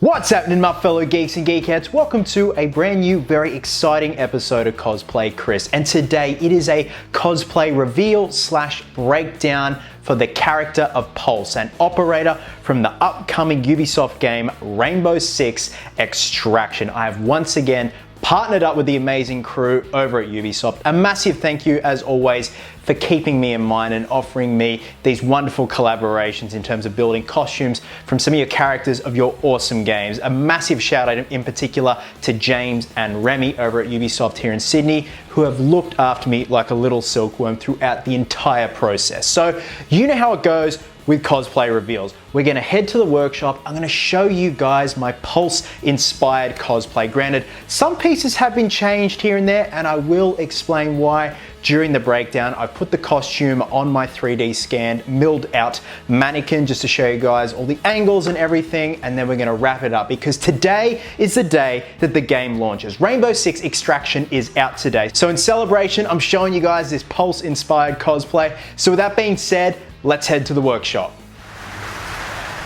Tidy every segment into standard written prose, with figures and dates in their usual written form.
What's happening, my fellow geeks and geekettes? Welcome to a brand new, very exciting episode of Cosplay Chris. And today it is a cosplay reveal / breakdown for the character of Pulse, an operator from the upcoming Ubisoft game Rainbow Six Extraction. I have once again partnered up with the amazing crew over at Ubisoft. A massive thank you, as always, for keeping me in mind and offering me these wonderful collaborations in terms of building costumes from some of your characters of your awesome games. A massive shout out in particular to James and Remy over at Ubisoft here in Sydney, who have looked after me like a little silkworm throughout the entire process. So you know how it goes with cosplay reveals. We're gonna head to the workshop. I'm gonna show you guys my Pulse inspired cosplay. Granted, some pieces have been changed here and there, and I will explain why during the breakdown. I put the costume on my 3D scanned, milled out mannequin just to show you guys all the angles and everything, and then we're gonna wrap it up because today is the day that the game launches. Rainbow Six Extraction is out today. So in celebration, I'm showing you guys this Pulse inspired cosplay. So with that being said, let's head to the workshop.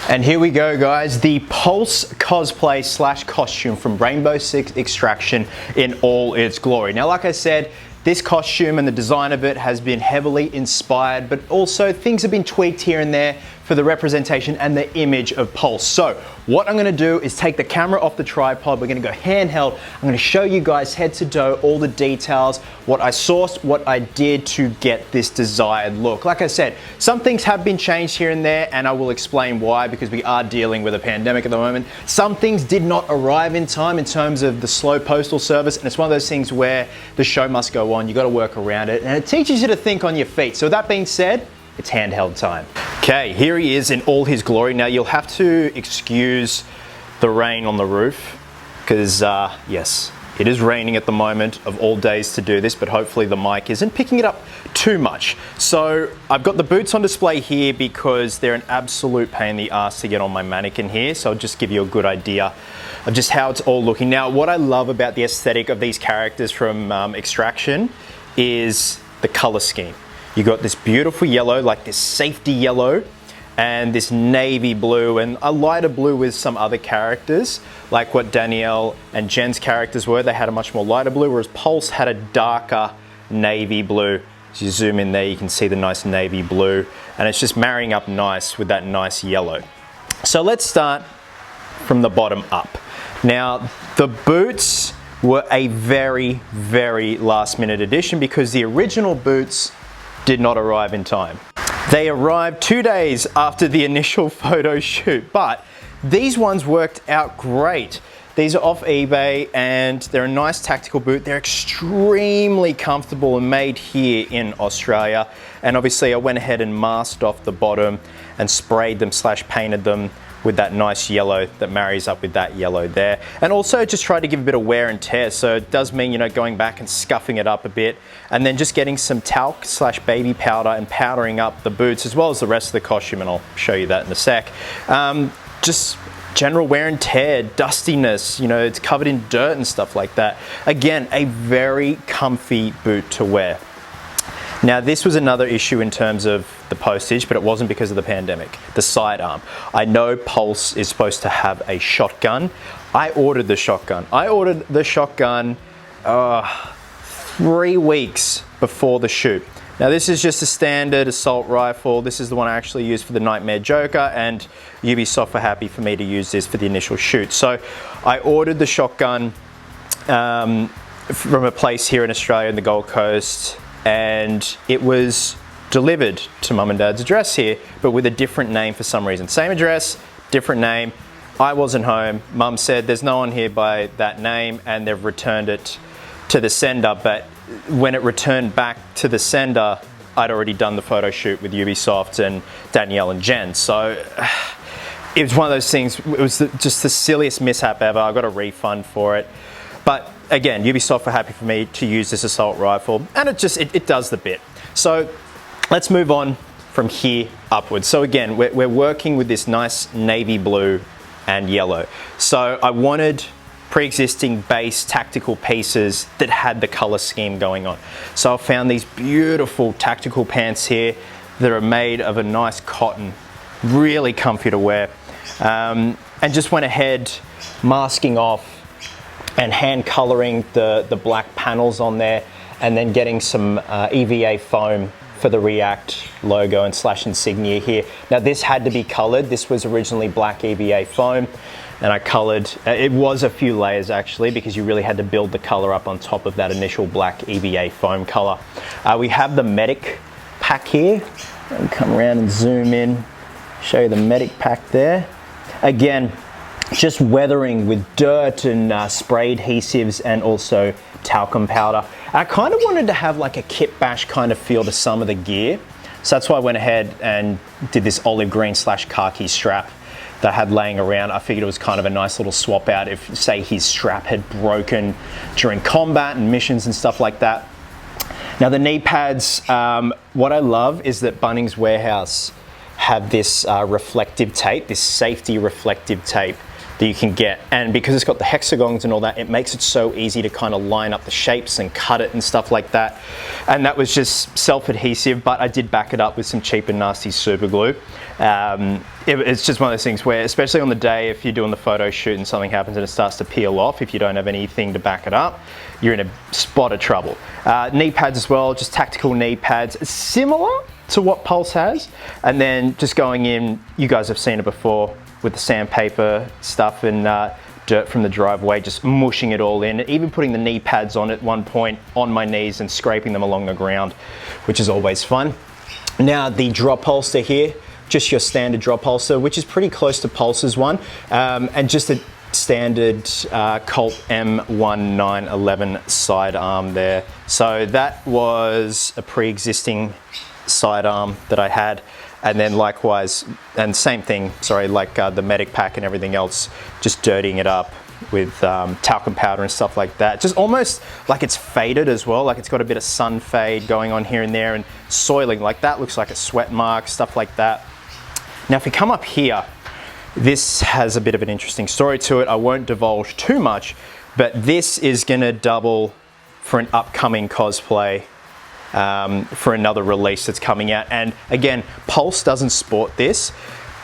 And here we go, guys, the Pulse cosplay / costume from Rainbow Six Extraction in all its glory. Now, like I said, this costume and the design of it has been heavily inspired, but also things have been tweaked here and there for the representation and the image of Pulse. So what I'm gonna do is take the camera off the tripod. We're gonna go handheld. I'm gonna show you guys head to toe all the details, what I sourced, what I did to get this desired look. Like I said, some things have been changed here and there, and I will explain why, because we are dealing with a pandemic at the moment. Some things did not arrive in time in terms of the slow postal service, and it's one of those things where the show must go on. You gotta work around it, and it teaches you to think on your feet. So with that being said, it's handheld time. Okay, here he is in all his glory. Now you'll have to excuse the rain on the roof because yes, it is raining at the moment of all days to do this, but hopefully the mic isn't picking it up too much. So I've got the boots on display here because they're an absolute pain in the ass to get on my mannequin here. So I'll just give you a good idea of just how it's all looking. Now, what I love about the aesthetic of these characters from Extraction is the color scheme. You got this beautiful yellow, like this safety yellow, and this navy blue, and a lighter blue with some other characters, like what Danielle and Jen's characters were. They had a much more lighter blue, whereas Pulse had a darker navy blue. As you zoom in there, you can see the nice navy blue, and it's just marrying up nice with that nice yellow. So let's start from the bottom up. Now, the boots were a very, very last minute addition because the original boots did not arrive in time. They arrived 2 days after the initial photo shoot, but these ones worked out great. These are off eBay and they're a nice tactical boot. They're extremely comfortable and made here in Australia. And obviously I went ahead and masked off the bottom and sprayed them / painted them with that nice yellow that marries up with that yellow there. And also just try to give a bit of wear and tear. So it does mean, you know, going back and scuffing it up a bit and then just getting some talc / baby powder and powdering up the boots as well as the rest of the costume. And I'll show you that in a sec. Just general wear and tear, dustiness, you know, it's covered in dirt and stuff like that. Again, a very comfy boot to wear. Now, this was another issue in terms of the postage, but it wasn't because of the pandemic. The sidearm. I know Pulse is supposed to have a shotgun. I ordered the shotgun. I ordered the shotgun 3 weeks before the shoot. Now, this is just a standard assault rifle. This is the one I actually used for the Nightmare Joker, and Ubisoft were happy for me to use this for the initial shoot. So I ordered the shotgun from a place here in Australia, in the Gold Coast, and it was delivered to Mum and Dad's address here, but with a different name for some reason. Same address, different name. I wasn't home. Mum said there's no one here by that name, and they've returned it to the sender. But when it returned back to the sender, I'd already done the photo shoot with Ubisoft and Danielle and Jen. So it was one of those things, it was just the silliest mishap ever. I got a refund for it. But again, Ubisoft were happy for me to use this assault rifle, and it does the bit. So let's move on from here upwards. So again, we're working with this nice navy blue and yellow. So I wanted pre-existing base tactical pieces that had the color scheme going on. So I found these beautiful tactical pants here that are made of a nice cotton, really comfy to wear. and just went ahead masking off and hand coloring the black panels on there, and then getting some EVA foam for the React logo and / insignia here. Now this had to be colored. This was originally black EVA foam, and I colored, it was a few layers actually, because you really had to build the color up on top of that initial black EVA foam color. We have the medic pack here. I'll come around and zoom in, show you the medic pack there. Again, just weathering with dirt and spray adhesives and also talcum powder. I kind of wanted to have like a kit bash kind of feel to some of the gear. So that's why I went ahead and did this olive green / khaki strap that I had laying around. I figured it was kind of a nice little swap out if, say, his strap had broken during combat and missions and stuff like that. Now the knee pads, what I love is that Bunnings Warehouse have this reflective tape, this safety reflective tape that you can get, and because it's got the hexagons and all that, it makes it so easy to kind of line up the shapes and cut it and stuff like that. And that was just self-adhesive, but I did back it up with some cheap and nasty super glue. It's just one of those things where, especially on the day, if you're doing the photo shoot and something happens and it starts to peel off, if you don't have anything to back it up, you're in a spot of trouble. Knee pads as well, just tactical knee pads, similar to what Pulse has. And then just going in, you guys have seen it before, with the sandpaper stuff and dirt from the driveway, just mushing it all in, even putting the knee pads on at one point on my knees and scraping them along the ground, which is always fun. Now the drop holster here, just your standard drop holster, which is pretty close to Pulse's one, and just a standard Colt M1911 sidearm there. So that was a pre-existing sidearm that I had. And then likewise, and same thing, sorry, like the medic pack and everything else, just dirtying it up with talcum powder and stuff like that. Just almost like it's faded as well, like it's got a bit of sun fade going on here and there, and soiling, like that looks like a sweat mark, stuff like that. Now if we come up here, this has a bit of an interesting story to it. I won't divulge too much, but this is gonna double for an upcoming cosplay, for another release that's coming out. And again, Pulse doesn't sport this,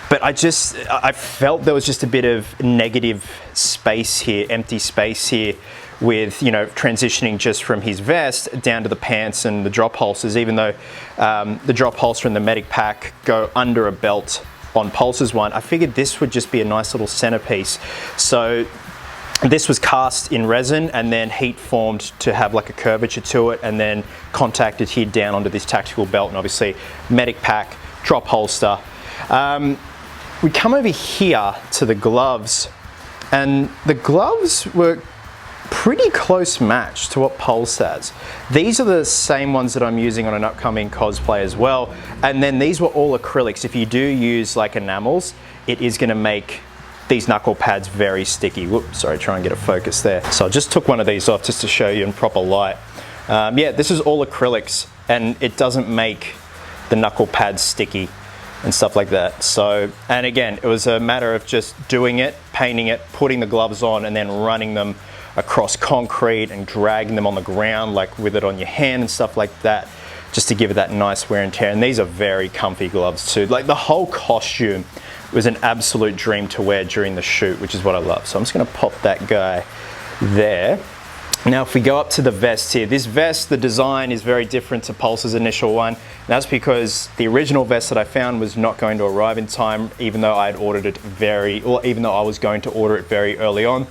but I felt there was just a bit of negative space here, empty space here, with, you know, transitioning just from his vest down to the pants and the drop holsters, even though the drop holster and the medic pack go under a belt on Pulse's one. I figured this would just be a nice little centerpiece. So this was cast in resin and then heat formed to have like a curvature to it, and then contacted here down onto this tactical belt, and obviously medic pack, drop holster. We come over here to the gloves, and the gloves were pretty close match to what Pulse has. These are the same ones that I'm using on an upcoming cosplay as well, and then these were all acrylics. If you do use like enamels, it is going to make these knuckle pads very sticky. Whoops, sorry, try and get a focus there. So I just took one of these off just to show you in proper light. Yeah, this is all acrylics, and it doesn't make the knuckle pads sticky and stuff like that. So, and again, it was a matter of just doing it, painting it, putting the gloves on, and then running them across concrete and dragging them on the ground, like with it on your hand and stuff like that, just to give it that nice wear and tear. And these are very comfy gloves too. Like the whole costume was an absolute dream to wear during the shoot, which is what I love. So I'm just gonna pop that guy there. Now if we go up to the vest here, this vest, the design is very different to Pulse's initial one. And that's because the original vest that I found was not going to arrive in time, even though I had ordered it even though I was going to order it very early on.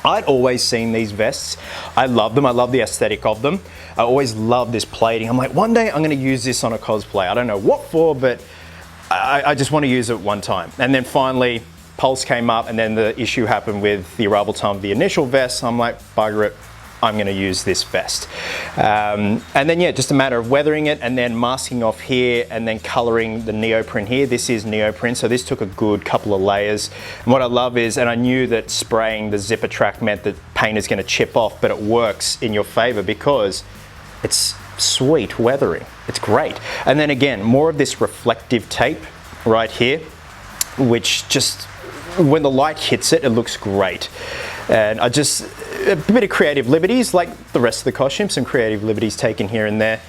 I'd always seen these vests. I love them. I love the aesthetic of them. I always loved this plating. I'm like, one day I'm gonna use this on a cosplay. I don't know what for, but I just want to use it one time. And then finally, Pulse came up, and then the issue happened with the arrival time of the initial vest. I'm like, bugger it, I'm going to use this vest. And then, yeah, just a matter of weathering it and then masking off here and then coloring the neoprene here. This is neoprene, so this took a good couple of layers. And what I love is, and I knew that spraying the zipper track meant that paint is going to chip off, but it works in your favor because it's sweet weathering. It's great. And then again, more of this reflective tape right here, which just, when the light hits it, it looks great. And a bit of creative liberties, like the rest of the costume, some creative liberties taken here and there.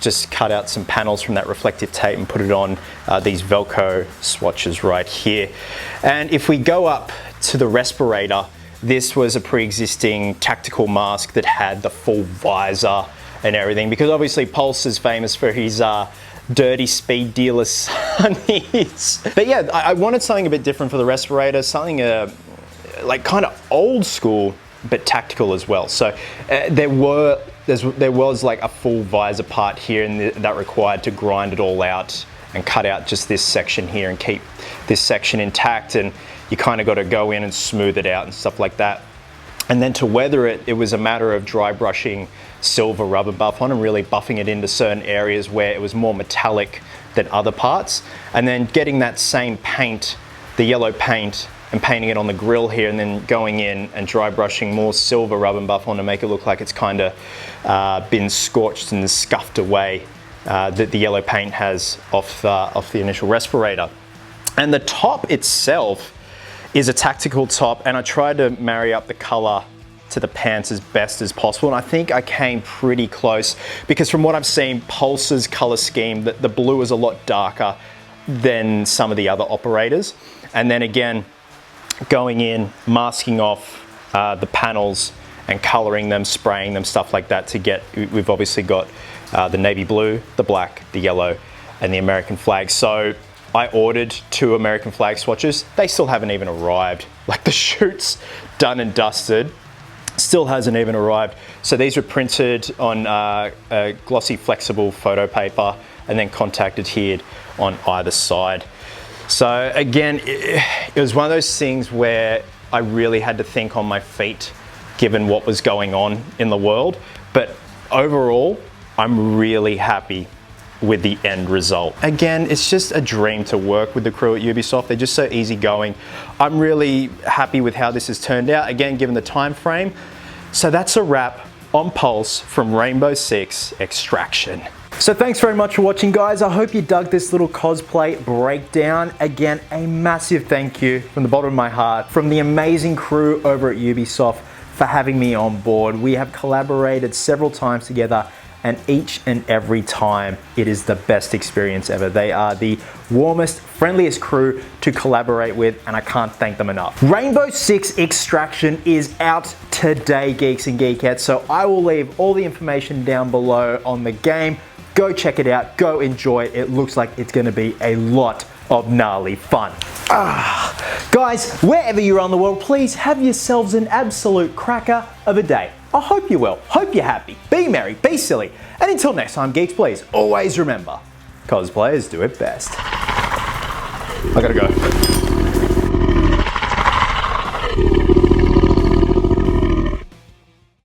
just cut out some panels from that reflective tape and put it on these Velcro swatches right here. And if we go up to the Respirator, this was a pre-existing tactical mask that had the full visor and everything, because obviously Pulse is famous for his dirty speed dealer sunnies. But yeah, I wanted something a bit different for the Respirator, something like kind of old school, but tactical as well. So there was like a full visor part here, and that required to grind it all out and cut out just this section here and keep this section intact, and you kind of got to go in and smooth it out and stuff like that. And then to weather it, it was a matter of dry brushing silver rubber buff on and really buffing it into certain areas where it was more metallic than other parts, and then getting that same paint, the yellow paint, and painting it on the grill here, and then going in and dry brushing more silver rub and buff on to make it look like it's kind of been scorched and scuffed away, that the yellow paint has off the initial Respirator. And the top itself is a tactical top, and I tried to marry up the color to the pants as best as possible, and I think I came pretty close, because from what I've seen, Pulse's color scheme, the blue is a lot darker than some of the other operators. And then again, going in, masking off the panels and coloring them, spraying them, stuff like that to get, we've obviously got the navy blue, the black, the yellow, and the American flag. So I ordered 2 American flag swatches. They still haven't even arrived. Like, the shoot's done and dusted, still hasn't even arrived. So these were printed on a glossy flexible photo paper and then contact adhered on either side. So again, it was one of those things where I really had to think on my feet given what was going on in the world. But overall, I'm really happy with the end result. Again, it's just a dream to work with the crew at Ubisoft. They're just so easygoing. I'm really happy with how this has turned out, again, given the time frame. So that's a wrap on Pulse from Rainbow Six Extraction. So thanks very much for watching, guys. I hope you dug this little cosplay breakdown. Again, a massive thank you from the bottom of my heart from the amazing crew over at Ubisoft for having me on board. We have collaborated several times together, and each and every time it is the best experience ever. They are the warmest, friendliest crew to collaborate with, and I can't thank them enough. Rainbow Six Extraction is out today, Geeks and Geekettes, so I will leave all the information down below on the game. Go check it out, go enjoy it. It looks like it's gonna be a lot of gnarly fun. Guys, wherever you're on the world, please have yourselves an absolute cracker of a day. I hope you're well, hope you're happy, be merry, be silly, and until next time, geeks, please always remember, cosplayers do it best. I gotta go.